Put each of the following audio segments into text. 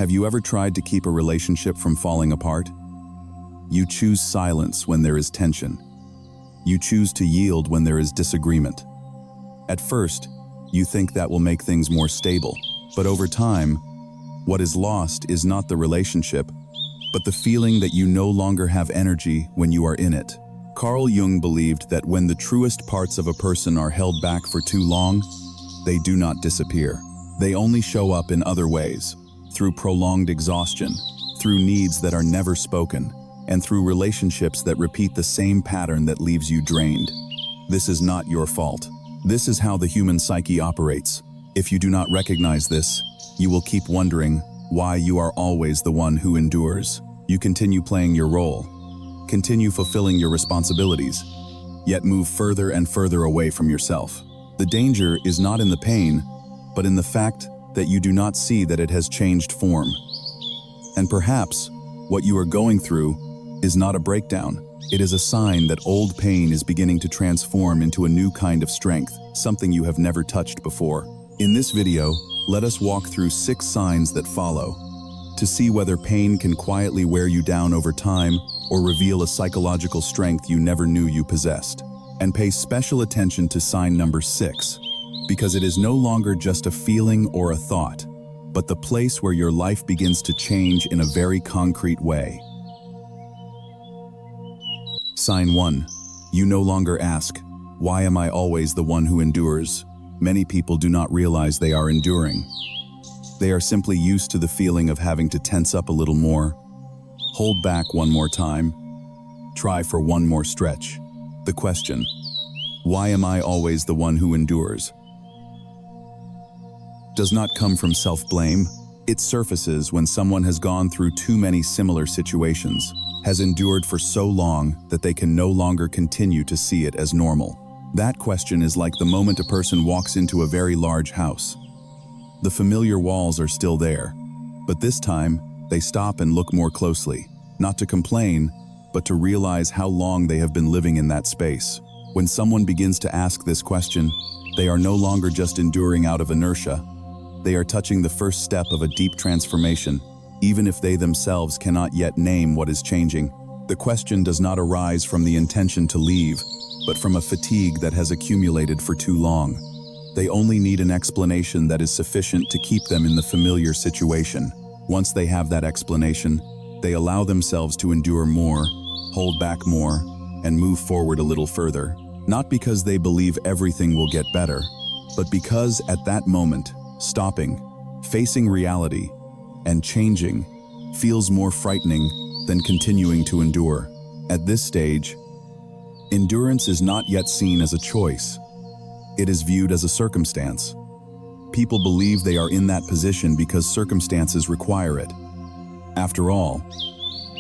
Have you ever tried to keep a relationship from falling apart? You choose silence when there is tension. You choose to yield when there is disagreement. At first, you think that will make things more stable, but over time, what is lost is not the relationship, but the feeling that you no longer have energy when you are in it. Carl Jung believed that when the truest parts of a person are held back for too long, they do not disappear. They only show up in other ways, through prolonged exhaustion, through needs that are never spoken, and through relationships that repeat the same pattern that leaves you drained. This is not your fault. This is how the human psyche operates. If you do not recognize this, you will keep wondering why you are always the one who endures. You continue playing your role, continue fulfilling your responsibilities, yet move further and further away from yourself. The danger is not in the pain, but in the fact that you do not see that it has changed form. And perhaps what you are going through is not a breakdown. It is a sign that old pain is beginning to transform into a new kind of strength, something you have never touched before. In this video, let us walk through 6 signs that follow, to see whether pain can quietly wear you down over time or reveal a psychological strength you never knew you possessed. And pay special attention to sign number 6, because it is no longer just a feeling or a thought, but the place where your life begins to change in a very concrete way. Sign 1. You no longer ask, "Why am I always the one who endures?" Many people do not realize they are enduring. They are simply used to the feeling of having to tense up a little more, hold back one more time, try for one more stretch. The question, "Why am I always the one who endures?" does not come from self-blame. It surfaces when someone has gone through too many similar situations, has endured for so long that they can no longer continue to see it as normal. That question is like the moment a person walks into a very large house. The familiar walls are still there, but this time they stop and look more closely, not to complain, but to realize how long they have been living in that space. When someone begins to ask this question, they are no longer just enduring out of inertia. They are touching the first step of a deep transformation, even if they themselves cannot yet name what is changing. The question does not arise from the intention to leave, but from a fatigue that has accumulated for too long. They only need an explanation that is sufficient to keep them in the familiar situation. Once they have that explanation, they allow themselves to endure more, hold back more, and move forward a little further. Not because they believe everything will get better, but because at that moment, stopping, facing reality, and changing feels more frightening than continuing to endure. At this stage, endurance is not yet seen as a choice. It is viewed as a circumstance. People believe they are in that position because circumstances require it. After all,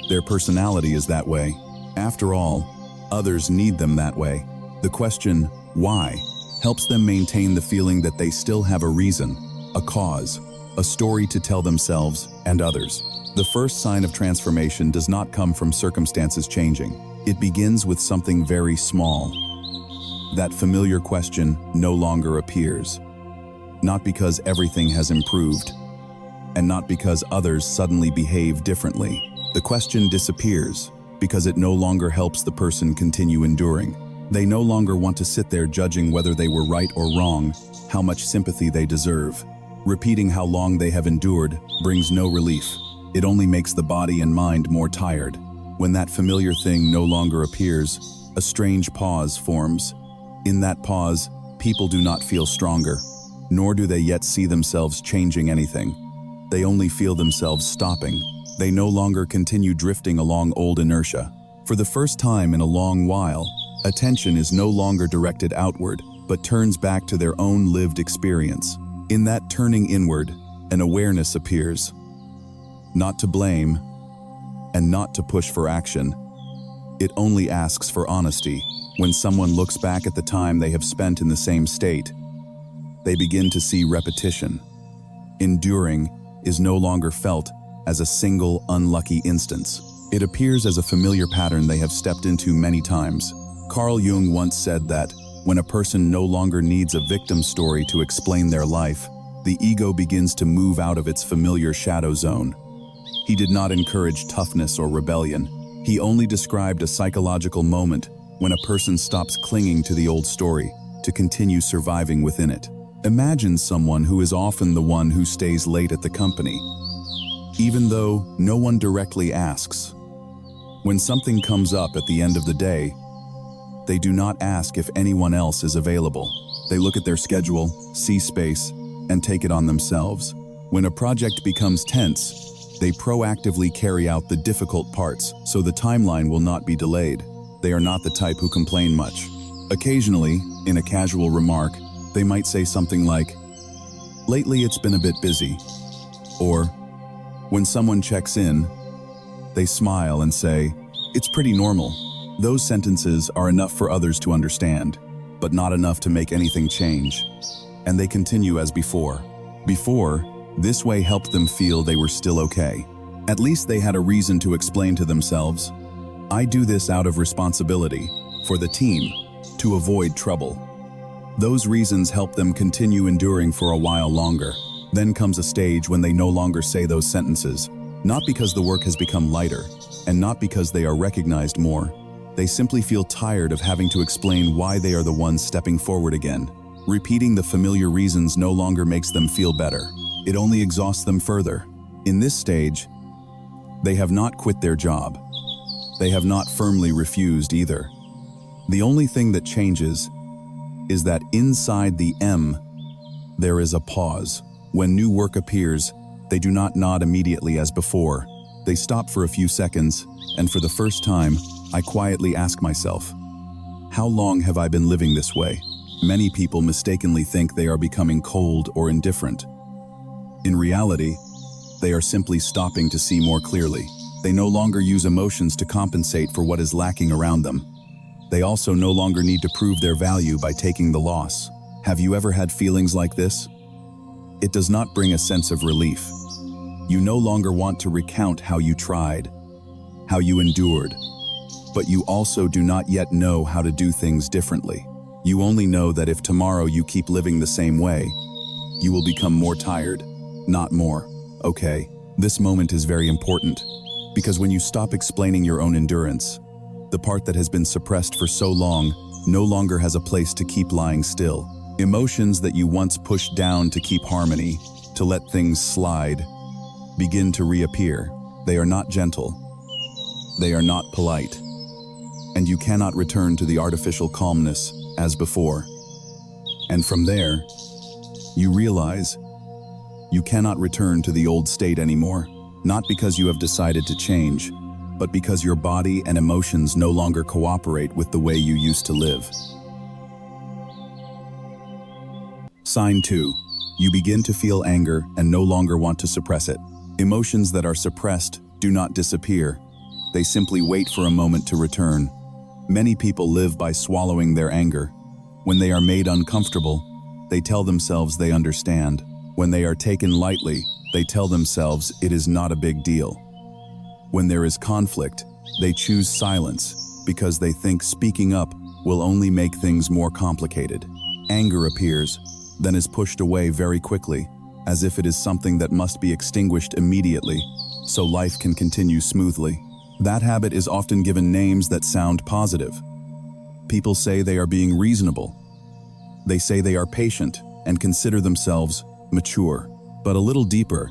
their personality is that way. After all, others need them that way. The question, why, helps them maintain the feeling that they still have a reason, a cause, a story to tell themselves and others. The first sign of transformation does not come from circumstances changing. It begins with something very small. That familiar question no longer appears. Not because everything has improved, and not because others suddenly behave differently. The question disappears because it no longer helps the person continue enduring. They no longer want to sit there judging whether they were right or wrong, how much sympathy they deserve. Repeating how long they have endured brings no relief. It only makes the body and mind more tired. When that familiar thing no longer appears, a strange pause forms. In that pause, people do not feel stronger, nor do they yet see themselves changing anything. They only feel themselves stopping. They no longer continue drifting along old inertia. For the first time in a long while, attention is no longer directed outward, but turns back to their own lived experience. In that turning inward, an awareness appears. Not to blame, and not to push for action. It only asks for honesty. When someone looks back at the time they have spent in the same state, they begin to see repetition. Enduring is no longer felt as a single unlucky instance. It appears as a familiar pattern they have stepped into many times. Carl Jung once said that when a person no longer needs a victim story to explain their life, the ego begins to move out of its familiar shadow zone. He did not encourage toughness or rebellion. He only described a psychological moment when a person stops clinging to the old story to continue surviving within it. Imagine someone who is often the one who stays late at the company, even though no one directly asks. When something comes up at the end of the day, they do not ask if anyone else is available. They look at their schedule, see space, and take it on themselves. When a project becomes tense, they proactively carry out the difficult parts so the timeline will not be delayed. They are not the type who complain much. Occasionally, in a casual remark, they might say something like, "Lately it's been a bit busy." Or, when someone checks in, they smile and say, "It's pretty normal." Those sentences are enough for others to understand, but not enough to make anything change. And they continue as before. This way helped them feel they were still okay. At least they had a reason to explain to themselves, "I do this out of responsibility, for the team, to avoid trouble." Those reasons help them continue enduring for a while longer. Then comes a stage when they no longer say those sentences, not because the work has become lighter, and not because they are recognized more. They simply feel tired of having to explain why they are the ones stepping forward again. Repeating the familiar reasons no longer makes them feel better. It only exhausts them further. In this stage, they have not quit their job. They have not firmly refused either. The only thing that changes is that inside the M, there is a pause. When new work appears, they do not nod immediately as before. They stop for a few seconds, and for the first time, I quietly ask myself, how long have I been living this way? Many people mistakenly think they are becoming cold or indifferent. In reality, they are simply stopping to see more clearly. They no longer use emotions to compensate for what is lacking around them. They also no longer need to prove their value by taking the loss. Have you ever had feelings like this? It does not bring a sense of relief. You no longer want to recount how you tried, how you endured, but you also do not yet know how to do things differently. You only know that if tomorrow you keep living the same way, you will become more tired, not more. Okay, this moment is very important, because when you stop explaining your own endurance, the part that has been suppressed for so long no longer has a place to keep lying still. Emotions that you once pushed down to keep harmony, to let things slide, begin to reappear. They are not gentle. They are not polite. And you cannot return to the artificial calmness as before. And from there, you realize you cannot return to the old state anymore, not because you have decided to change, but because your body and emotions no longer cooperate with the way you used to live. Sign 2. You begin to feel anger and no longer want to suppress it. Emotions that are suppressed do not disappear. They simply wait for a moment to return. Many people live by swallowing their anger. When they are made uncomfortable, they tell themselves they understand. When they are taken lightly, they tell themselves it is not a big deal. When there is conflict, they choose silence because they think speaking up will only make things more complicated. Anger appears, then is pushed away very quickly, as if it is something that must be extinguished immediately, so life can continue smoothly. That habit is often given names that sound positive. People say they are being reasonable. They say they are patient and consider themselves mature. But a little deeper,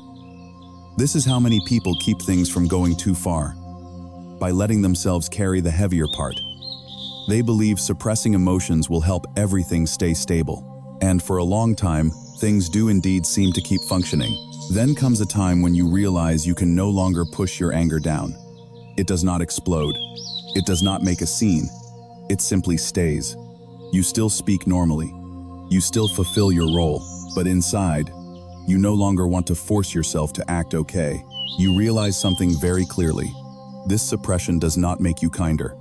this is how many people keep things from going too far, by letting themselves carry the heavier part. They believe suppressing emotions will help everything stay stable. And for a long time, things do indeed seem to keep functioning. Then comes a time when you realize you can no longer push your anger down. It does not explode. It does not make a scene. It simply stays. You still speak normally. You still fulfill your role, but inside, you no longer want to force yourself to act okay. You realize something very clearly. This suppression does not make you kinder.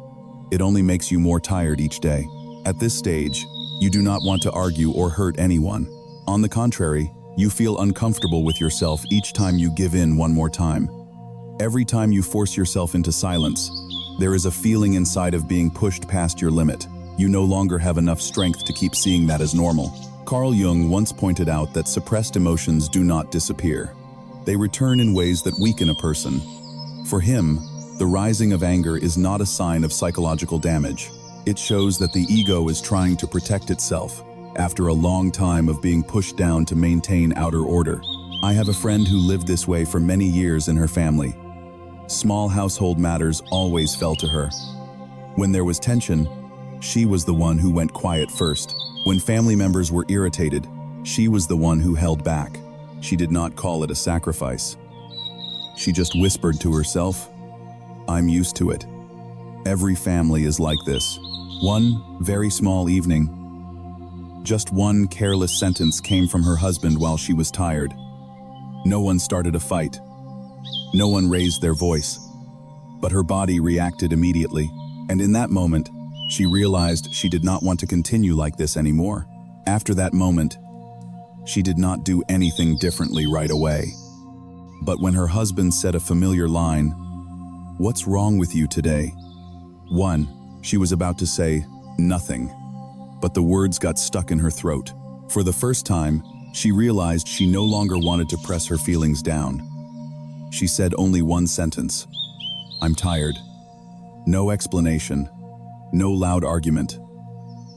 It only makes you more tired each day. At this stage, you do not want to argue or hurt anyone. On the contrary, you feel uncomfortable with yourself each time you give in one more time. Every time you force yourself into silence, there is a feeling inside of being pushed past your limit. You no longer have enough strength to keep seeing that as normal. Carl Jung once pointed out that suppressed emotions do not disappear. They return in ways that weaken a person. For him, the rising of anger is not a sign of psychological damage. It shows that the ego is trying to protect itself after a long time of being pushed down to maintain outer order. I have a friend who lived this way for many years in her family. Small household matters always fell to her. When there was tension, she was the one who went quiet first. When family members were irritated, she was the one who held back. She did not call it a sacrifice. She just whispered to herself, "I'm used to it." Every family is like this. One very small evening, just one careless sentence came from her husband while she was tired. No one started a fight. No one raised their voice. But her body reacted immediately, and in that moment, she realized she did not want to continue like this anymore. After that moment, she did not do anything differently right away. But when her husband said a familiar line, "What's wrong with you today?" She was about to say, "Nothing." But the words got stuck in her throat. For the first time, she realized she no longer wanted to press her feelings down. She said only one sentence, "I'm tired." No explanation, no loud argument,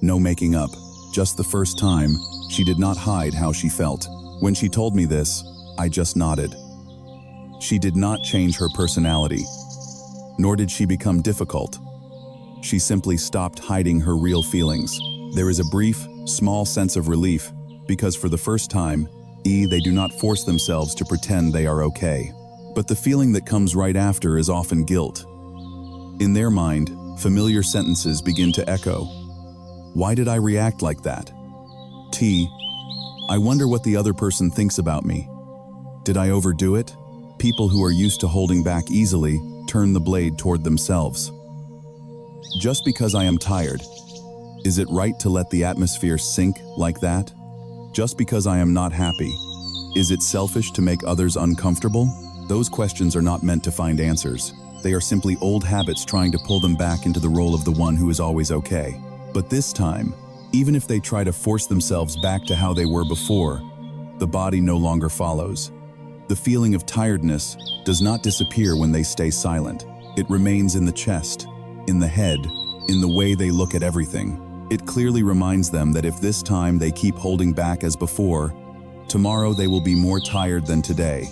no making up. Just the first time, she did not hide how she felt. When she told me this, I just nodded. She did not change her personality, nor did she become difficult. She simply stopped hiding her real feelings. There is a brief, small sense of relief, because for the first time, they do not force themselves to pretend they are okay. But the feeling that comes right after is often guilt. In their mind, familiar sentences begin to echo. Why did I react like that? I wonder what the other person thinks about me. Did I overdo it? People who are used to holding back easily turn the blade toward themselves. Just because I am tired, is it right to let the atmosphere sink like that? Just because I am not happy, is it selfish to make others uncomfortable? Those questions are not meant to find answers. They are simply old habits trying to pull them back into the role of the one who is always okay. But this time, even if they try to force themselves back to how they were before, the body no longer follows. The feeling of tiredness does not disappear when they stay silent. It remains in the chest, in the head, in the way they look at everything. It clearly reminds them that if this time they keep holding back as before, tomorrow they will be more tired than today,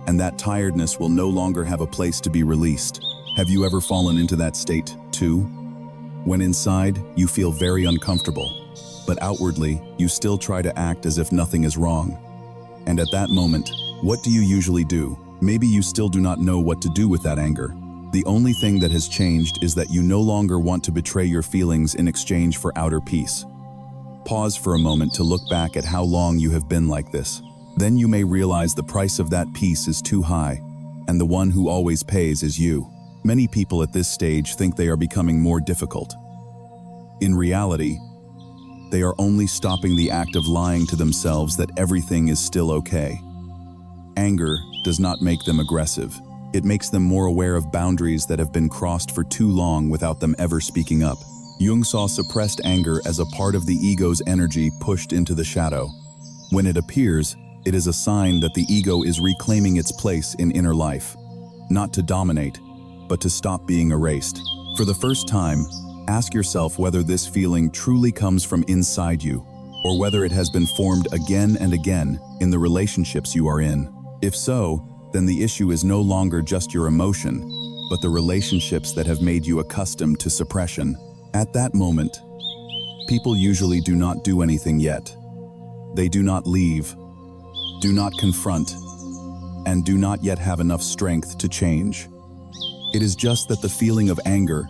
and that tiredness will no longer have a place to be released. Have you ever fallen into that state, too? When inside, you feel very uncomfortable, but outwardly, you still try to act as if nothing is wrong. And at that moment, what do you usually do? Maybe you still do not know what to do with that anger. The only thing that has changed is that you no longer want to betray your feelings in exchange for outer peace. Pause for a moment to look back at how long you have been like this. Then you may realize the price of that peace is too high, and the one who always pays is you. Many people at this stage think they are becoming more difficult. In reality, they are only stopping the act of lying to themselves that everything is still okay. Anger does not make them aggressive. It makes them more aware of boundaries that have been crossed for too long without them ever speaking up. Jung saw suppressed anger as a part of the ego's energy pushed into the shadow. When it appears, it is a sign that the ego is reclaiming its place in inner life, not to dominate, but to stop being erased. For the first time, ask yourself whether this feeling truly comes from inside you, or whether it has been formed again and again in the relationships you are in. If so, then the issue is no longer just your emotion, but the relationships that have made you accustomed to suppression. At that moment, people usually do not do anything yet. They do not leave, do not confront, and do not yet have enough strength to change. It is just that the feeling of anger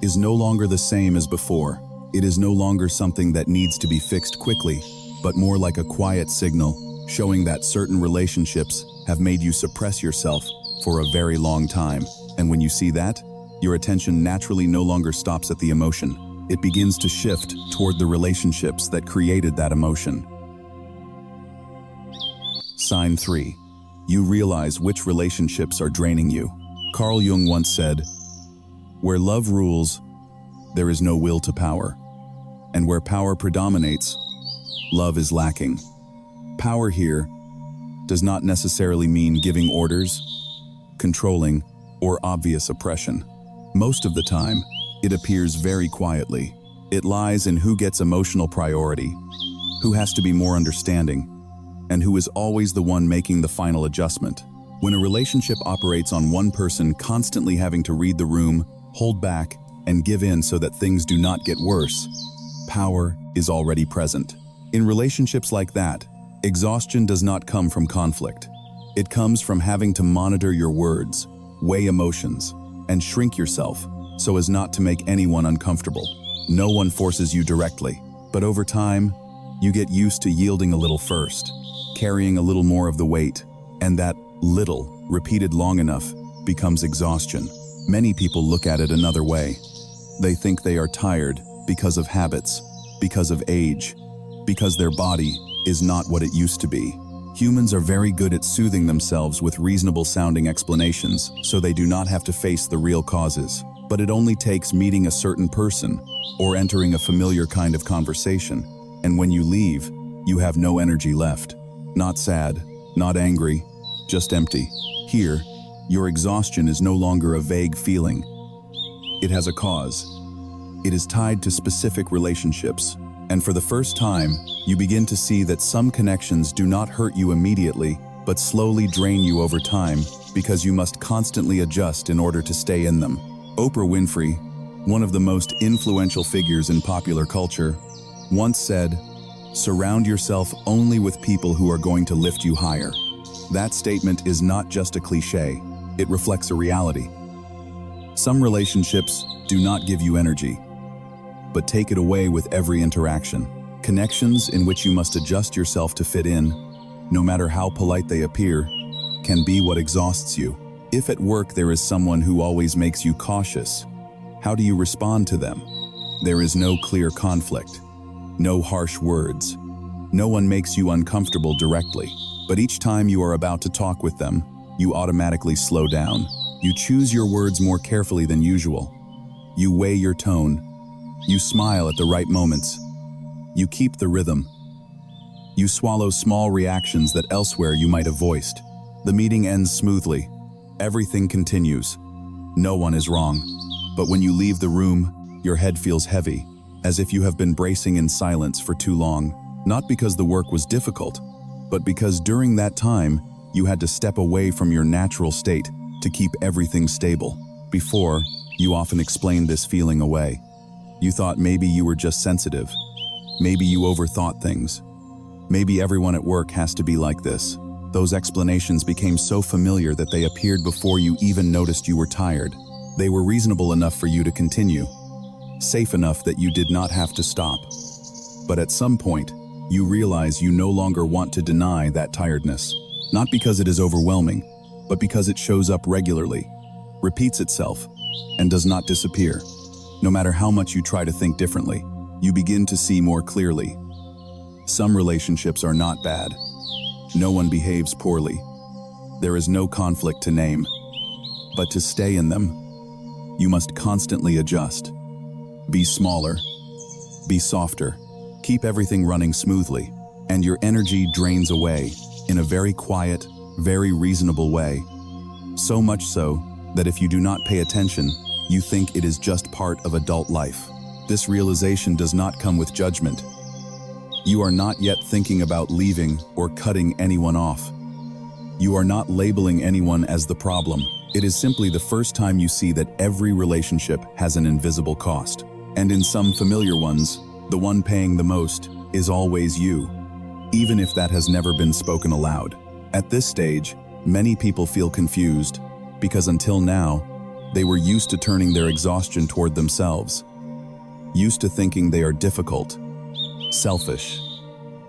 is no longer the same as before. It is no longer something that needs to be fixed quickly, but more like a quiet signal, showing that certain relationships have made you suppress yourself for a very long time. And when you see that, your attention naturally no longer stops at the emotion. It begins to shift toward the relationships that created that emotion. Sign 3. You realize which relationships are draining you. Carl Jung once said, "Where love rules, there is no will to power. And where power predominates, love is lacking. Power here does not necessarily mean giving orders, controlling, or obvious oppression. Most of the time, it appears very quietly. It lies in who gets emotional priority, who has to be more understanding, and who is always the one making the final adjustment. When a relationship operates on one person constantly having to read the room, hold back, and give in so that things do not get worse, power is already present. In relationships like that, exhaustion does not come from conflict. It comes from having to monitor your words, weigh emotions, and shrink yourself so as not to make anyone uncomfortable. No one forces you directly, but over time, you get used to yielding a little first, carrying a little more of the weight, and that little, repeated long enough, becomes exhaustion. Many people look at it another way. They think they are tired because of habits, because of age, because their body is not what it used to be. Humans are very good at soothing themselves with reasonable-sounding explanations, so they do not have to face the real causes. But it only takes meeting a certain person or entering a familiar kind of conversation, and when you leave, you have no energy left. Not sad, not angry, just empty. Here, your exhaustion is no longer a vague feeling. It has a cause. It is tied to specific relationships, and for the first time, you begin to see that some connections do not hurt you immediately, but slowly drain you over time because you must constantly adjust in order to stay in them. Oprah Winfrey, one of the most influential figures in popular culture, once said, "Surround yourself only with people who are going to lift you higher." That statement is not just a cliche, it reflects a reality. Some relationships do not give you energy, but take it away with every interaction. Connections in which you must adjust yourself to fit in, no matter how polite they appear, can be what exhausts you. If at work there is someone who always makes you cautious, how do you respond to them? There is no clear conflict, no harsh words. No one makes you uncomfortable directly, but each time you are about to talk with them, you automatically slow down. You choose your words more carefully than usual. You weigh your tone. You smile at the right moments. You keep the rhythm. You swallow small reactions that elsewhere you might have voiced. The meeting ends smoothly. Everything continues. No one is wrong. But when you leave the room, your head feels heavy, as if you have been bracing in silence for too long. Not because the work was difficult, but because during that time, you had to step away from your natural state to keep everything stable. Before, you often explained this feeling away. You thought maybe you were just sensitive. Maybe you overthought things. Maybe everyone at work has to be like this. Those explanations became so familiar that they appeared before you even noticed you were tired. They were reasonable enough for you to continue, safe enough that you did not have to stop. But at some point, you realize you no longer want to deny that tiredness. Not because it is overwhelming, but because it shows up regularly, repeats itself, and does not disappear. No matter how much you try to think differently, you begin to see more clearly. Some relationships are not bad. No one behaves poorly. There is no conflict to name. But to stay in them, you must constantly adjust. Be smaller. Be softer. Keep everything running smoothly, and your energy drains away in a very quiet, very reasonable way. So much so that if you do not pay attention, you think it is just part of adult life. This realization does not come with judgment. You are not yet thinking about leaving or cutting anyone off. You are not labeling anyone as the problem. It is simply the first time you see that every relationship has an invisible cost. And in some familiar ones, the one paying the most is always you, even if that has never been spoken aloud. At this stage, many people feel confused because until now, they were used to turning their exhaustion toward themselves, used to thinking they are difficult, selfish,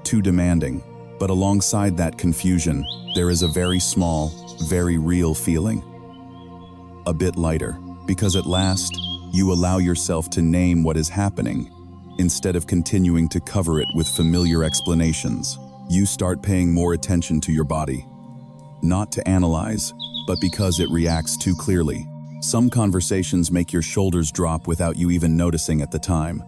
too demanding. But alongside that confusion, there is a very small, very real feeling. A bit lighter, because at last, you allow yourself to name what is happening. Instead of continuing to cover it with familiar explanations, you start paying more attention to your body. Not to analyze, but because it reacts too clearly. Some conversations make your shoulders drop without you even noticing at the time.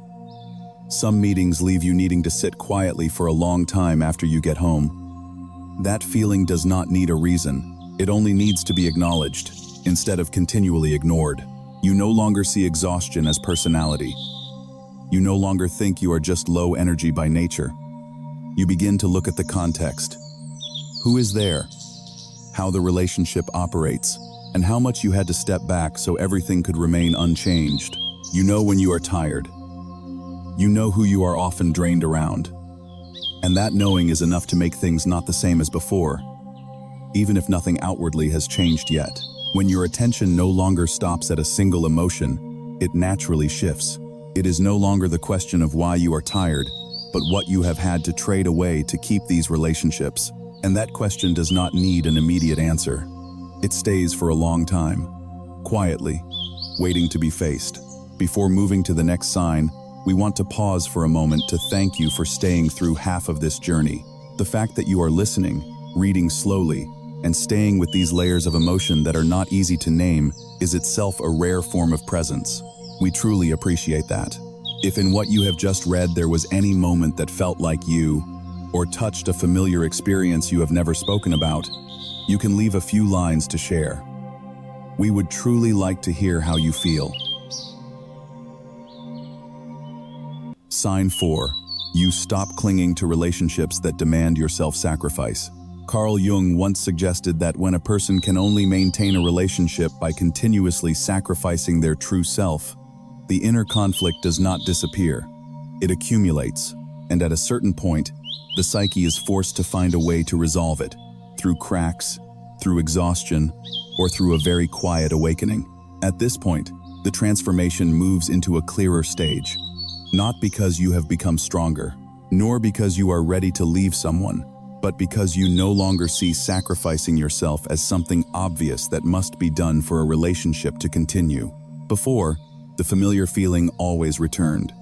Some meetings leave you needing to sit quietly for a long time after you get home. That feeling does not need a reason. It only needs to be acknowledged, instead of continually ignored. You no longer see exhaustion as personality. You no longer think you are just low energy by nature. You begin to look at the context. Who is there? How the relationship operates, and how much you had to step back so everything could remain unchanged. You know when you are tired. You know who you are often drained around. And that knowing is enough to make things not the same as before, even if nothing outwardly has changed yet. When your attention no longer stops at a single emotion, it naturally shifts. It is no longer the question of why you are tired, but what you have had to trade away to keep these relationships. And that question does not need an immediate answer. It stays for a long time, quietly, waiting to be faced. Before moving to the next sign, we want to pause for a moment to thank you for staying through half of this journey. The fact that you are listening, reading slowly, and staying with these layers of emotion that are not easy to name is itself a rare form of presence. We truly appreciate that. If in what you have just read there was any moment that felt like you, or touched a familiar experience you have never spoken about, you can leave a few lines to share. We would truly like to hear how you feel. Sign 4. You stop clinging to relationships that demand your self-sacrifice. Carl Jung once suggested that when a person can only maintain a relationship by continuously sacrificing their true self, the inner conflict does not disappear. It accumulates, and at a certain point, the psyche is forced to find a way to resolve it, through cracks, through exhaustion, or through a very quiet awakening. At this point, the transformation moves into a clearer stage, not because you have become stronger, nor because you are ready to leave someone, but because you no longer see sacrificing yourself as something obvious that must be done for a relationship to continue. Before, the familiar feeling always returned.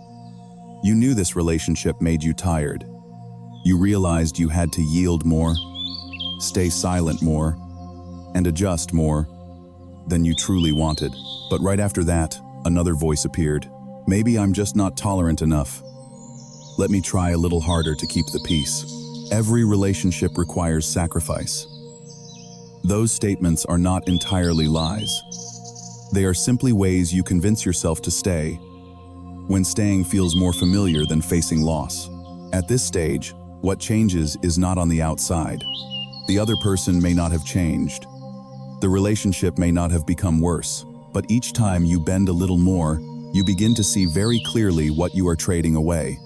You knew this relationship made you tired. You realized you had to yield more, stay silent more, and adjust more than you truly wanted. But right after that, another voice appeared. Maybe I'm just not tolerant enough. Let me try a little harder to keep the peace. Every relationship requires sacrifice. Those statements are not entirely lies. They are simply ways you convince yourself to stay, when staying feels more familiar than facing loss. At this stage, what changes is not on the outside. The other person may not have changed. The relationship may not have become worse, but each time you bend a little more, you begin to see very clearly what you are trading away.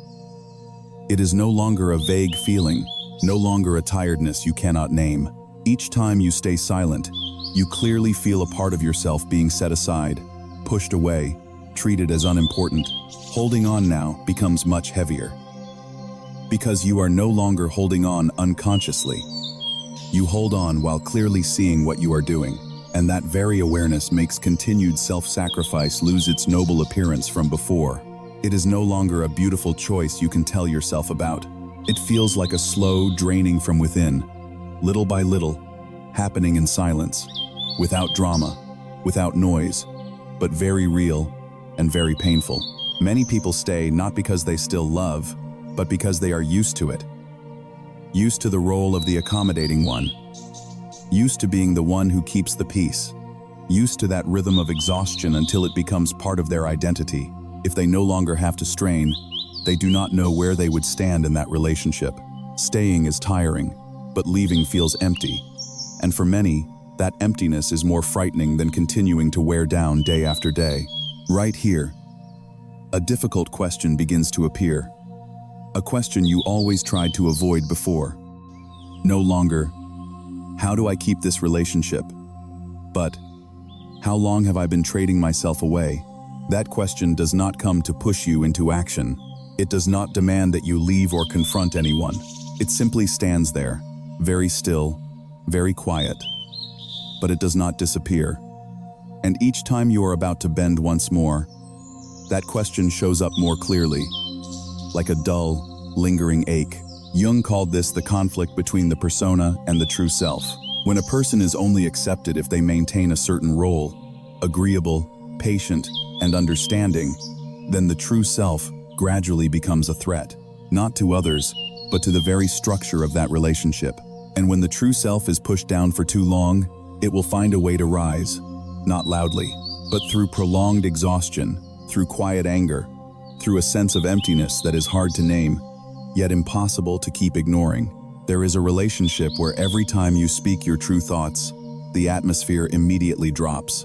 It is no longer a vague feeling, no longer a tiredness you cannot name. Each time you stay silent, you clearly feel a part of yourself being set aside, pushed away, treated as unimportant. Holding on now becomes much heavier. Because you are no longer holding on unconsciously. You hold on while clearly seeing what you are doing, and that very awareness makes continued self-sacrifice lose its noble appearance from before. It is no longer a beautiful choice you can tell yourself about. It feels like a slow draining from within, little by little, happening in silence, without drama, without noise, but very real and very painful. Many people stay not because they still love, but because they are used to it. Used to the role of the accommodating one. Used to being the one who keeps the peace. Used to that rhythm of exhaustion until it becomes part of their identity. If they no longer have to strain, they do not know where they would stand in that relationship. Staying is tiring, but leaving feels empty. And for many, that emptiness is more frightening than continuing to wear down day after day. Right here, a difficult question begins to appear. A question you always tried to avoid before. No longer, how do I keep this relationship? But, how long have I been trading myself away? That question does not come to push you into action. It does not demand that you leave or confront anyone. It simply stands there, very still, very quiet. But it does not disappear. And each time you are about to bend once more, that question shows up more clearly, like a dull, lingering ache. Jung called this the conflict between the persona and the true self. When a person is only accepted if they maintain a certain role, agreeable, patient, and understanding, then the true self, gradually becomes a threat, not to others, but to the very structure of that relationship. And when the true self is pushed down for too long, it will find a way to rise, not loudly, but through prolonged exhaustion, through quiet anger, through a sense of emptiness that is hard to name, yet impossible to keep ignoring. There is a relationship where every time you speak your true thoughts, the atmosphere immediately drops.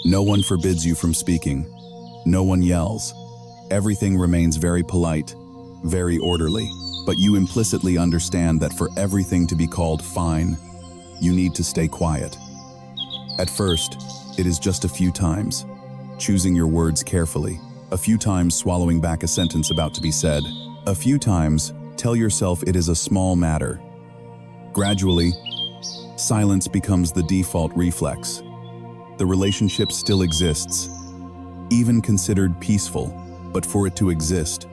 No one forbids you from speaking. No one yells. Everything remains very polite, very orderly. But you implicitly understand that for everything to be called fine, you need to stay quiet. At first, it is just a few times, choosing your words carefully, a few times swallowing back a sentence about to be said, a few times tell yourself it is a small matter. Gradually, silence becomes the default reflex. The relationship still exists, even considered peaceful, but for it to exist,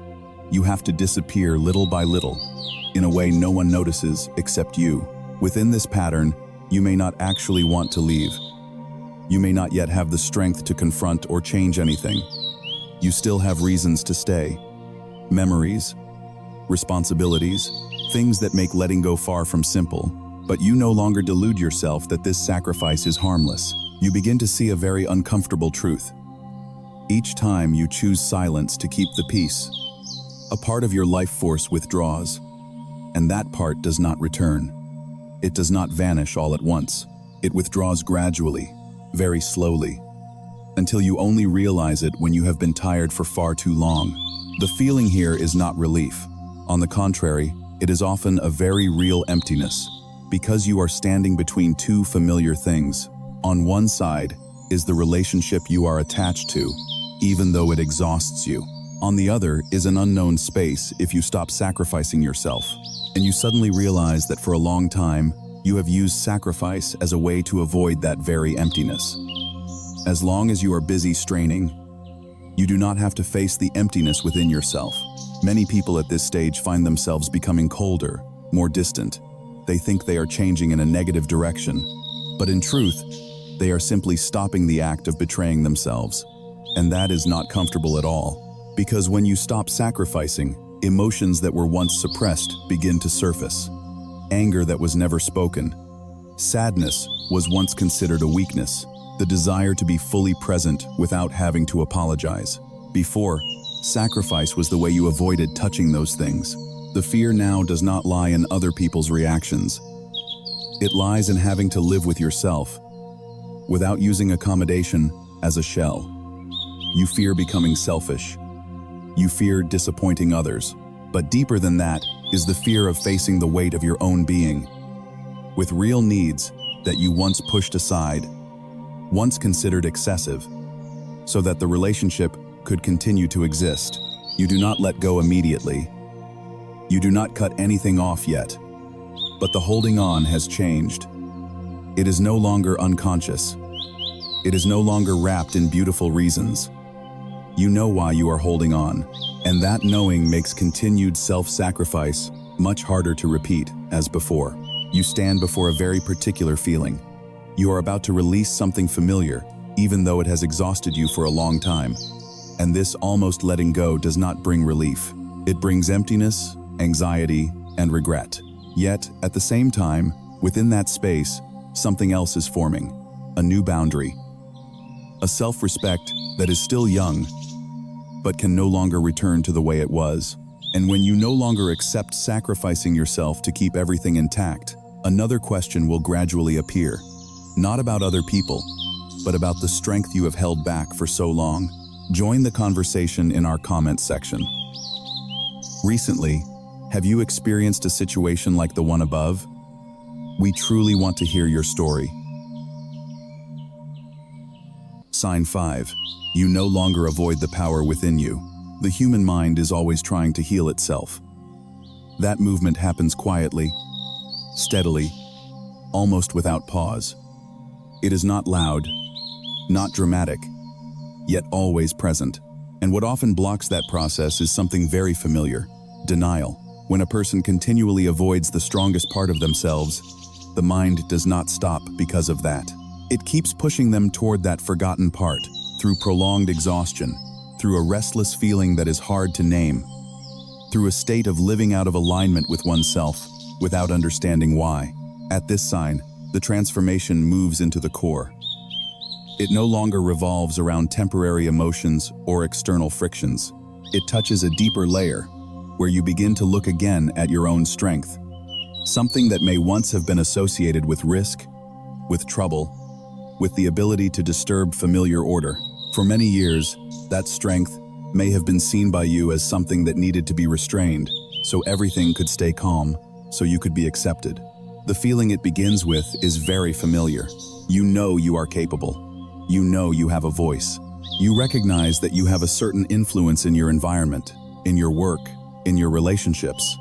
you have to disappear little by little, in a way no one notices except you. Within this pattern, you may not actually want to leave. You may not yet have the strength to confront or change anything. You still have reasons to stay. Memories, responsibilities, things that make letting go far from simple. But you no longer delude yourself that this sacrifice is harmless. You begin to see a very uncomfortable truth. Each time you choose silence to keep the peace, a part of your life force withdraws, and that part does not return. It does not vanish all at once. It withdraws gradually, very slowly, until you only realize it when you have been tired for far too long. The feeling here is not relief. On the contrary, it is often a very real emptiness, because you are standing between two familiar things. On one side is the relationship you are attached to, even though it exhausts you. On the other is an unknown space if you stop sacrificing yourself, and you suddenly realize that for a long time, you have used sacrifice as a way to avoid that very emptiness. As long as you are busy straining, you do not have to face the emptiness within yourself. Many people at this stage find themselves becoming colder, more distant. They think they are changing in a negative direction, but in truth, they are simply stopping the act of betraying themselves. And that is not comfortable at all. Because when you stop sacrificing, emotions that were once suppressed begin to surface. Anger that was never spoken. Sadness was once considered a weakness. The desire to be fully present without having to apologize. Before, sacrifice was the way you avoided touching those things. The fear now does not lie in other people's reactions. It lies in having to live with yourself, without using accommodation as a shell. You fear becoming selfish. You fear disappointing others. But deeper than that is the fear of facing the weight of your own being, with real needs that you once pushed aside, once considered excessive, so that the relationship could continue to exist. You do not let go immediately. You do not cut anything off yet. But the holding on has changed. It is no longer unconscious. It is no longer wrapped in beautiful reasons. You know why you are holding on, and that knowing makes continued self-sacrifice much harder to repeat as before. You stand before a very particular feeling. You are about to release something familiar, even though it has exhausted you for a long time. And this almost letting go does not bring relief. It brings emptiness, anxiety, and regret. Yet, at the same time, within that space, something else is forming, a new boundary. A self-respect that is still young, but can no longer return to the way it was. And when you no longer accept sacrificing yourself to keep everything intact, another question will gradually appear. Not about other people, but about the strength you have held back for so long. Join the conversation in our comment section. Recently, have you experienced a situation like the one above? We truly want to hear your story. Sign 5. You no longer avoid the power within you. The human mind is always trying to heal itself. That movement happens quietly, steadily, almost without pause. It is not loud, not dramatic, yet always present. And what often blocks that process is something very familiar: denial. When a person continually avoids the strongest part of themselves, the mind does not stop because of that. It keeps pushing them toward that forgotten part through prolonged exhaustion, through a restless feeling that is hard to name, through a state of living out of alignment with oneself without understanding why. At this sign, the transformation moves into the core. It no longer revolves around temporary emotions or external frictions. It touches a deeper layer, where you begin to look again at your own strength, something that may once have been associated with risk, with trouble, with the ability to disturb familiar order. For many years, that strength may have been seen by you as something that needed to be restrained, so everything could stay calm, so you could be accepted. The feeling it begins with is very familiar. You know you are capable. You know you have a voice. You recognize that you have a certain influence in your environment, in your work, in your relationships.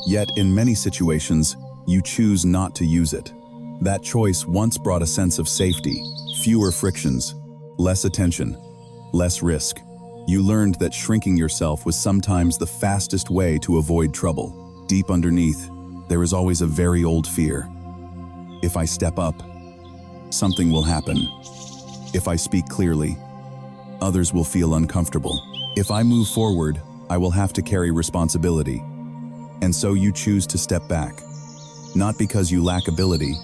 Yet, in many situations, you choose not to use it. That choice once brought a sense of safety, fewer frictions, less attention, less risk. You learned that shrinking yourself was sometimes the fastest way to avoid trouble. Deep underneath, there is always a very old fear. If I step up, something will happen. If I speak clearly, others will feel uncomfortable. If I move forward, I will have to carry responsibility. And so you choose to step back, not because you lack ability,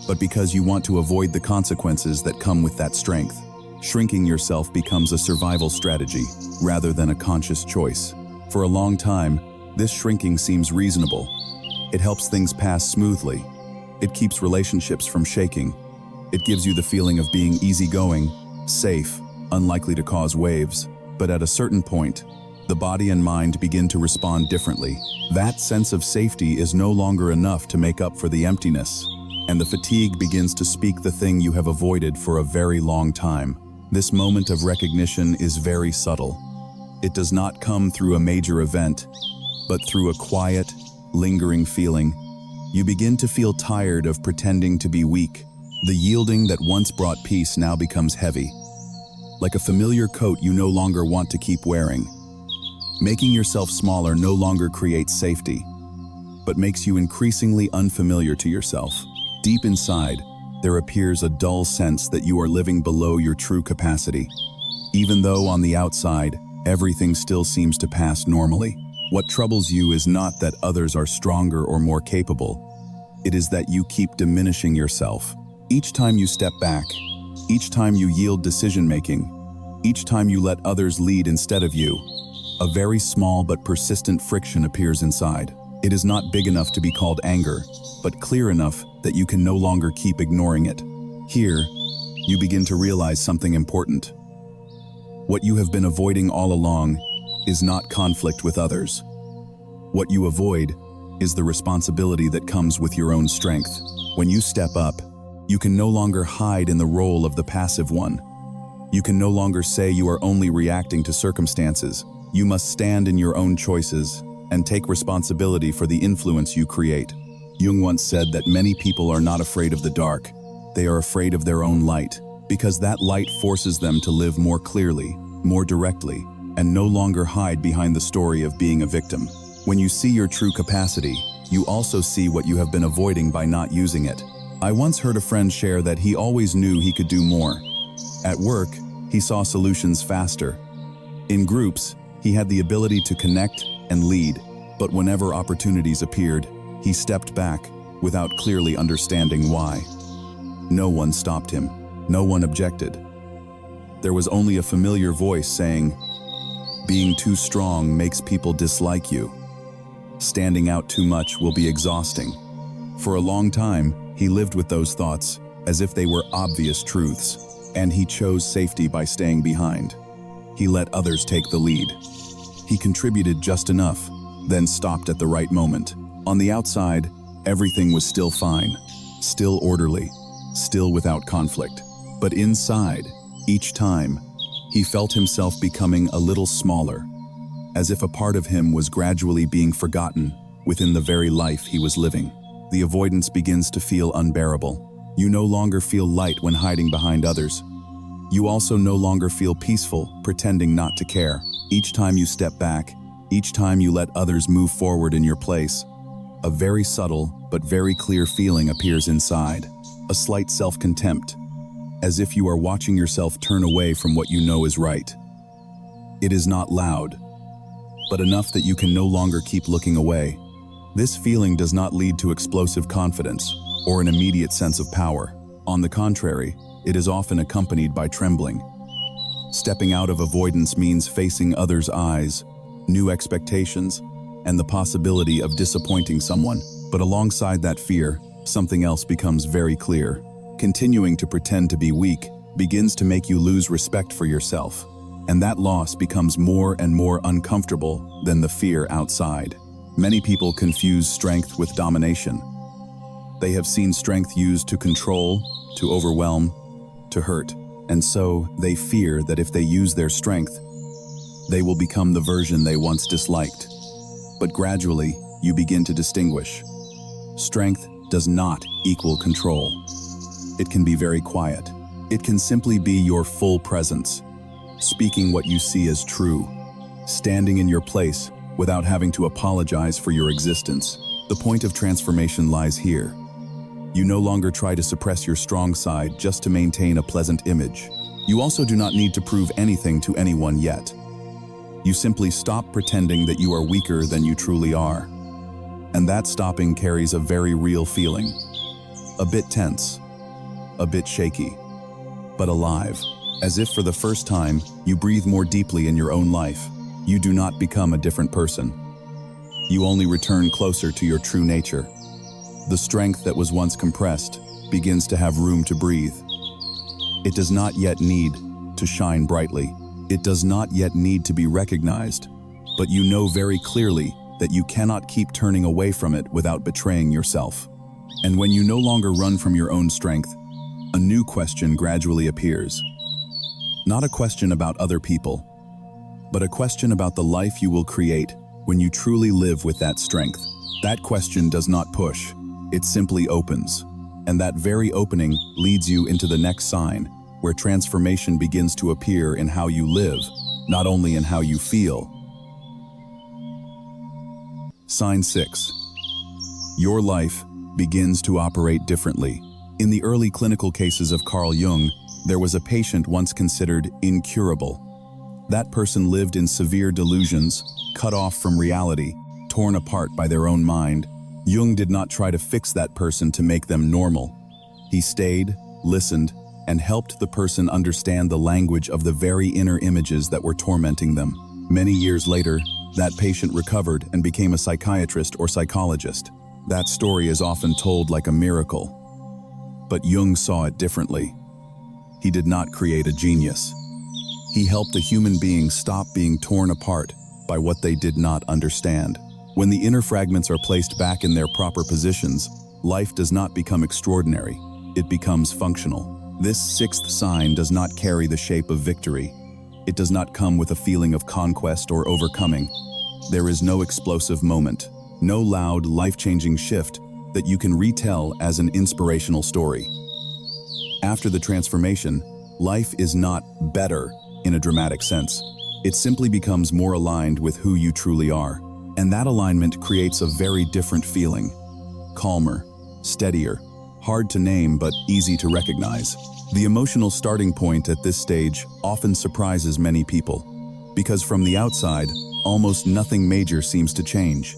but because you want to avoid the consequences that come with that strength. Shrinking yourself becomes a survival strategy rather than a conscious choice. For a long time, this shrinking seems reasonable. It helps things pass smoothly. It keeps relationships from shaking. It gives you the feeling of being easygoing, safe, unlikely to cause waves. But at a certain point, the body and mind begin to respond differently. That sense of safety is no longer enough to make up for the emptiness, and the fatigue begins to speak the thing you have avoided for a very long time. This moment of recognition is very subtle. It does not come through a major event, but through a quiet, lingering feeling. You begin to feel tired of pretending to be weak. The yielding that once brought peace now becomes heavy, like a familiar coat you no longer want to keep wearing. Making yourself smaller no longer creates safety, but makes you increasingly unfamiliar to yourself. Deep inside, there appears a dull sense that you are living below your true capacity, even though on the outside, everything still seems to pass normally. What troubles you is not that others are stronger or more capable. It is that you keep diminishing yourself. Each time you step back, each time you yield decision-making, each time you let others lead instead of you, a very small but persistent friction appears inside. It is not big enough to be called anger, but clear enough that you can no longer keep ignoring it. Here, you begin to realize something important. What you have been avoiding all along is not conflict with others. What you avoid is the responsibility that comes with your own strength. When you step up, you can no longer hide in the role of the passive one. You can no longer say you are only reacting to circumstances. You must stand in your own choices and take responsibility for the influence you create. Jung once said that many people are not afraid of the dark. They are afraid of their own light, because that light forces them to live more clearly, more directly, and no longer hide behind the story of being a victim. When you see your true capacity, you also see what you have been avoiding by not using it. I once heard a friend share that he always knew he could do more. At work, he saw solutions faster. In groups, he had the ability to connect and lead, but whenever opportunities appeared, he stepped back without clearly understanding why. No one stopped him. No one objected. There was only a familiar voice saying, "Being too strong makes people dislike you. Standing out too much will be exhausting." For a long time, he lived with those thoughts as if they were obvious truths, and he chose safety by staying behind. He let others take the lead. He contributed just enough, then stopped at the right moment. On the outside, everything was still fine, still orderly, still without conflict. But inside, each time, he felt himself becoming a little smaller, as if a part of him was gradually being forgotten within the very life he was living. The avoidance begins to feel unbearable. You no longer feel light when hiding behind others. You also no longer feel peaceful, pretending not to care. Each time you step back, each time you let others move forward in your place, a very subtle but very clear feeling appears inside. A slight self-contempt, as if you are watching yourself turn away from what you know is right. It is not loud, but enough that you can no longer keep looking away. This feeling does not lead to explosive confidence or an immediate sense of power. On the contrary, it is often accompanied by trembling. Stepping out of avoidance means facing others' eyes, new expectations, and the possibility of disappointing someone. But alongside that fear, something else becomes very clear. Continuing to pretend to be weak begins to make you lose respect for yourself, and that loss becomes more and more uncomfortable than the fear outside. Many people confuse strength with domination. They have seen strength used to control, to overwhelm, to hurt, and so they fear that if they use their strength, they will become the version they once disliked. But gradually, you begin to distinguish. Strength does not equal control. It can be very quiet. It can simply be your full presence, speaking what you see as true, standing in your place without having to apologize for your existence. The point of transformation lies here. You no longer try to suppress your strong side just to maintain a pleasant image. You also do not need to prove anything to anyone yet. You simply stop pretending that you are weaker than you truly are. And that stopping carries a very real feeling. A bit tense, a bit shaky, but alive. As if for the first time, you breathe more deeply in your own life. You do not become a different person. You only return closer to your true nature. The strength that was once compressed begins to have room to breathe. It does not yet need to shine brightly. It does not yet need to be recognized, but you know very clearly that you cannot keep turning away from it without betraying yourself. And when you no longer run from your own strength, a new question gradually appears. Not a question about other people, but a question about the life you will create when you truly live with that strength. That question does not push, it simply opens. And that very opening leads you into the next sign, where transformation begins to appear in how you live, not only in how you feel. Sign 6. Your life begins to operate differently. In the early clinical cases of Carl Jung, there was a patient once considered incurable. That person lived in severe delusions, cut off from reality, torn apart by their own mind. Jung did not try to fix that person to make them normal. He stayed, listened, and helped the person understand the language of the very inner images that were tormenting them. Many years later, that patient recovered and became a psychiatrist or psychologist. That story is often told like a miracle. But Jung saw it differently. He did not create a genius. He helped a human being stop being torn apart by what they did not understand. When the inner fragments are placed back in their proper positions, life does not become extraordinary. It becomes functional. This sixth sign does not carry the shape of victory. It does not come with a feeling of conquest or overcoming. There is no explosive moment, no loud, life-changing shift that you can retell as an inspirational story. After the transformation, life is not better in a dramatic sense. It simply becomes more aligned with who you truly are. And that alignment creates a very different feeling. Calmer, steadier, hard to name but easy to recognize. The emotional starting point at this stage often surprises many people, because from the outside, almost nothing major seems to change.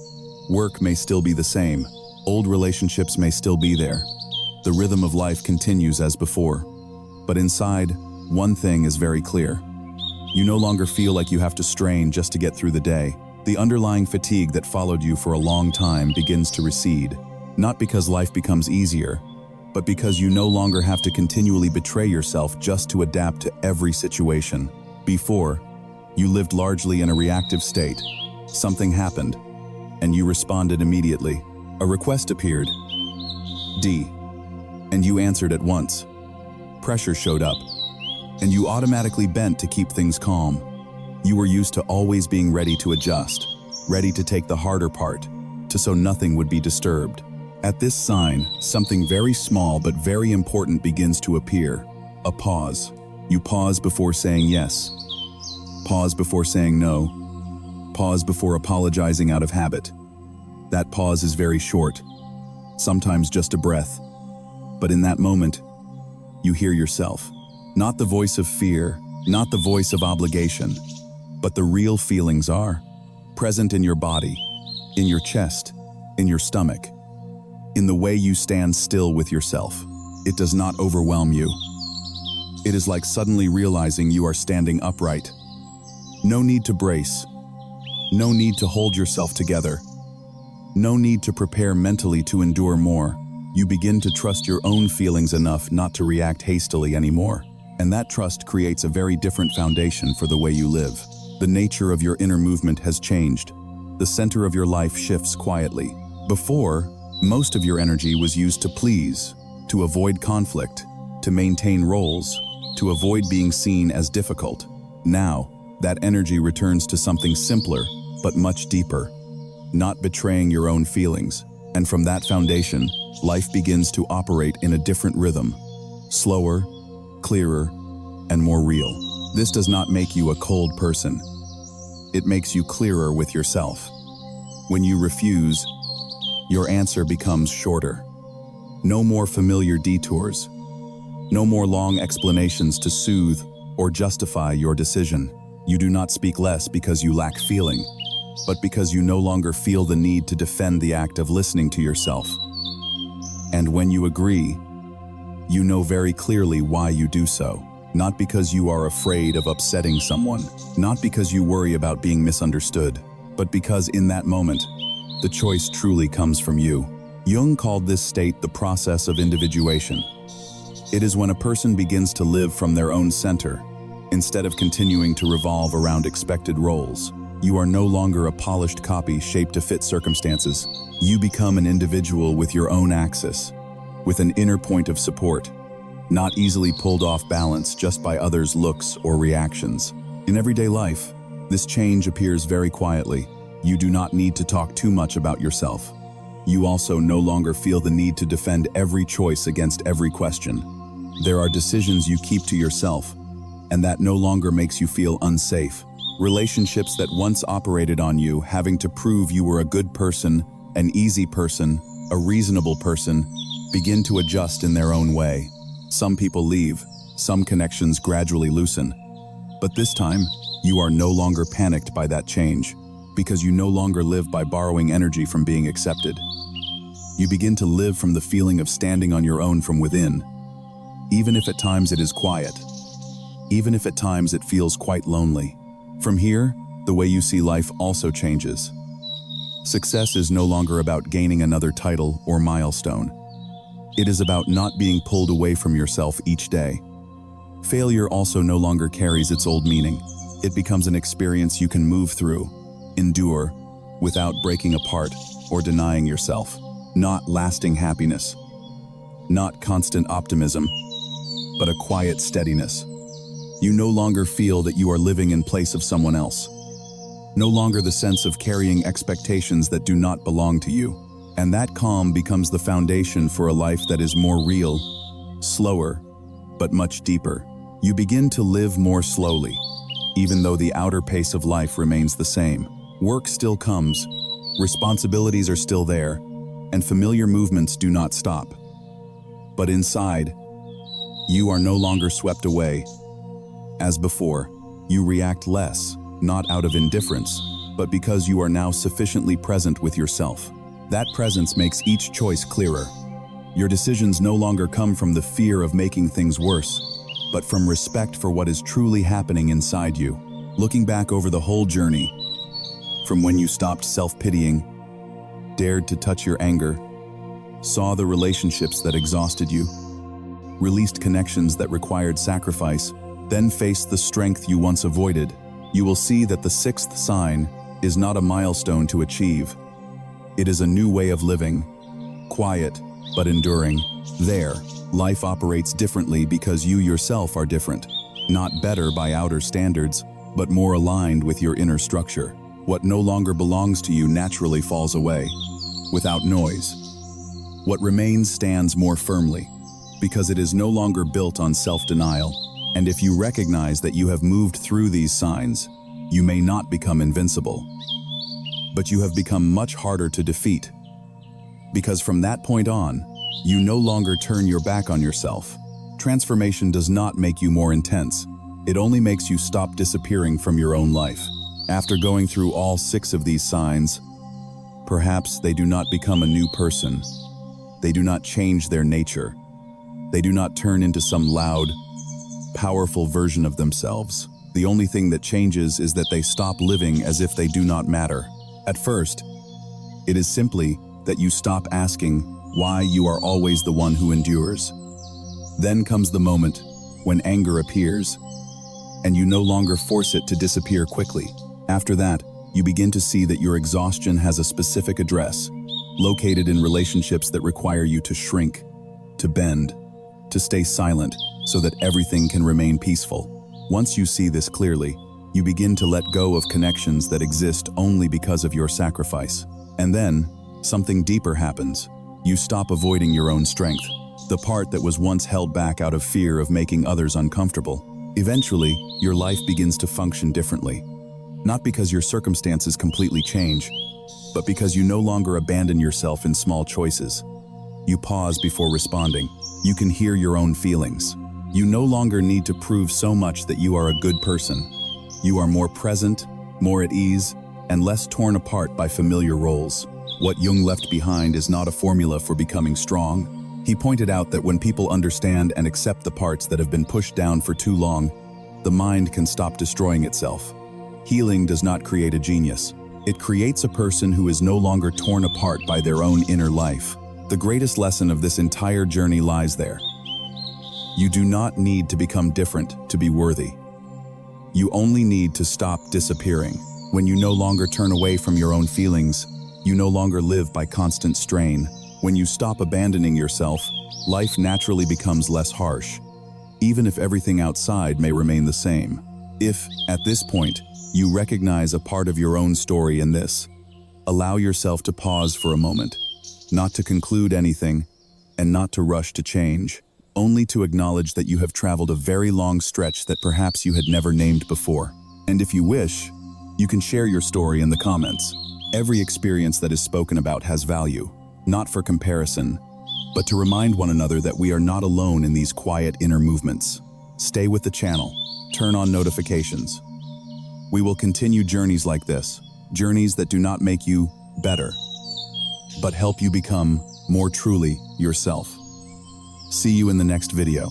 Work may still be the same, old relationships may still be there. The rhythm of life continues as before. But inside, one thing is very clear. You no longer feel like you have to strain just to get through the day. The underlying fatigue that followed you for a long time begins to recede, not because life becomes easier, but because you no longer have to continually betray yourself just to adapt to every situation. Before, you lived largely in a reactive state. Something happened, and you responded immediately. A request appeared, D, and you answered at once. Pressure showed up, and you automatically bent to keep things calm. You were used to always being ready to adjust, ready to take the harder part, so nothing would be disturbed. At this sign, something very small but very important begins to appear. A pause. You pause before saying yes. Pause before saying no. Pause before apologizing out of habit. That pause is very short, sometimes just a breath. But in that moment, you hear yourself. Not the voice of fear, not the voice of obligation, But the real feelings are present in your body, in your chest, in your stomach, in the way you stand still with yourself. It does not overwhelm you. It is like suddenly realizing you are standing upright. No need to brace. No need to hold yourself together. No need to prepare mentally to endure more. You begin to trust your own feelings enough not to react hastily anymore. And that trust creates a very different foundation for the way you live. The nature of your inner movement has changed. The center of your life shifts quietly. Before, most of your energy was used to please, to avoid conflict, to maintain roles, to avoid being seen as difficult. Now, that energy returns to something simpler, but much deeper. Not betraying your own feelings. And from that foundation, life begins to operate in a different rhythm. Slower, clearer, and more real. This does not make you a cold person. It makes you clearer with yourself. When you refuse, your answer becomes shorter. No more familiar detours. No more long explanations to soothe or justify your decision. You do not speak less because you lack feeling, but because you no longer feel the need to defend the act of listening to yourself. And when you agree, you know very clearly why you do so. Not because you are afraid of upsetting someone, not because you worry about being misunderstood, but because in that moment, the choice truly comes from you. Jung called this state the process of individuation. It is when a person begins to live from their own center, instead of continuing to revolve around expected roles. You are no longer a polished copy shaped to fit circumstances. You become an individual with your own axis, with an inner point of support, not easily pulled off balance just by others' looks or reactions. In everyday life, this change appears very quietly. You do not need to talk too much about yourself. You also no longer feel the need to defend every choice against every question. There are decisions you keep to yourself, and that no longer makes you feel unsafe. Relationships that once operated on you having to prove you were a good person, an easy person, a reasonable person, begin to adjust in their own way. Some people leave, some connections gradually loosen. But this time, you are no longer panicked by that change, because you no longer live by borrowing energy from being accepted. You begin to live from the feeling of standing on your own from within, even if at times it is quiet, even if at times it feels quite lonely. From here, the way you see life also changes. Success is no longer about gaining another title or milestone. It is about not being pulled away from yourself each day. Failure also no longer carries its old meaning. It becomes an experience you can move through, endure, without breaking apart or denying yourself. Not lasting happiness, not constant optimism, but a quiet steadiness. You no longer feel that you are living in place of someone else. No longer the sense of carrying expectations that do not belong to you. And that calm becomes the foundation for a life that is more real, slower, but much deeper. You begin to live more slowly, even though the outer pace of life remains the same. Work still comes, responsibilities are still there, and familiar movements do not stop. But inside, you are no longer swept away. As before, you react less, not out of indifference, but because you are now sufficiently present with yourself. That presence makes each choice clearer. Your decisions no longer come from the fear of making things worse, but from respect for what is truly happening inside you. Looking back over the whole journey, from when you stopped self-pitying, dared to touch your anger, saw the relationships that exhausted you, released connections that required sacrifice, then faced the strength you once avoided, you will see that the sixth sign is not a milestone to achieve. It is a new way of living, quiet but enduring. There, life operates differently because you yourself are different, not better by outer standards, but more aligned with your inner structure. What no longer belongs to you naturally falls away, without noise. What remains stands more firmly, because it is no longer built on self-denial. And if you recognize that you have moved through these signs, you may not become invincible, but you have become much harder to defeat. Because from that point on, you no longer turn your back on yourself. Transformation does not make you more intense. It only makes you stop disappearing from your own life. After going through all 6 of these signs, perhaps they do not become a new person. They do not change their nature. They do not turn into some loud, powerful version of themselves. The only thing that changes is that they stop living as if they do not matter. At first, it is simply that you stop asking why you are always the one who endures. Then comes the moment when anger appears, and you no longer force it to disappear quickly. After that, you begin to see that your exhaustion has a specific address, located in relationships that require you to shrink, to bend, to stay silent so that everything can remain peaceful. Once you see this clearly, you begin to let go of connections that exist only because of your sacrifice. And then, something deeper happens. You stop avoiding your own strength, the part that was once held back out of fear of making others uncomfortable. Eventually, your life begins to function differently. Not because your circumstances completely change, but because you no longer abandon yourself in small choices. You pause before responding. You can hear your own feelings. You no longer need to prove so much that you are a good person. You are more present, more at ease, and less torn apart by familiar roles. What Jung left behind is not a formula for becoming strong. He pointed out that when people understand and accept the parts that have been pushed down for too long, the mind can stop destroying itself. Healing does not create a genius. It creates a person who is no longer torn apart by their own inner life. The greatest lesson of this entire journey lies there. You do not need to become different to be worthy. You only need to stop disappearing. When you no longer turn away from your own feelings, you no longer live by constant strain. When you stop abandoning yourself, life naturally becomes less harsh, even if everything outside may remain the same. If, at this point, you recognize a part of your own story in this, allow yourself to pause for a moment, not to conclude anything, and not to rush to change, only to acknowledge that you have traveled a very long stretch that perhaps you had never named before. And if you wish, you can share your story in the comments. Every experience that is spoken about has value, not for comparison, but to remind one another that we are not alone in these quiet inner movements. Stay with the channel, turn on notifications. We will continue journeys like this, journeys that do not make you better, but help you become more truly yourself. See you in the next video.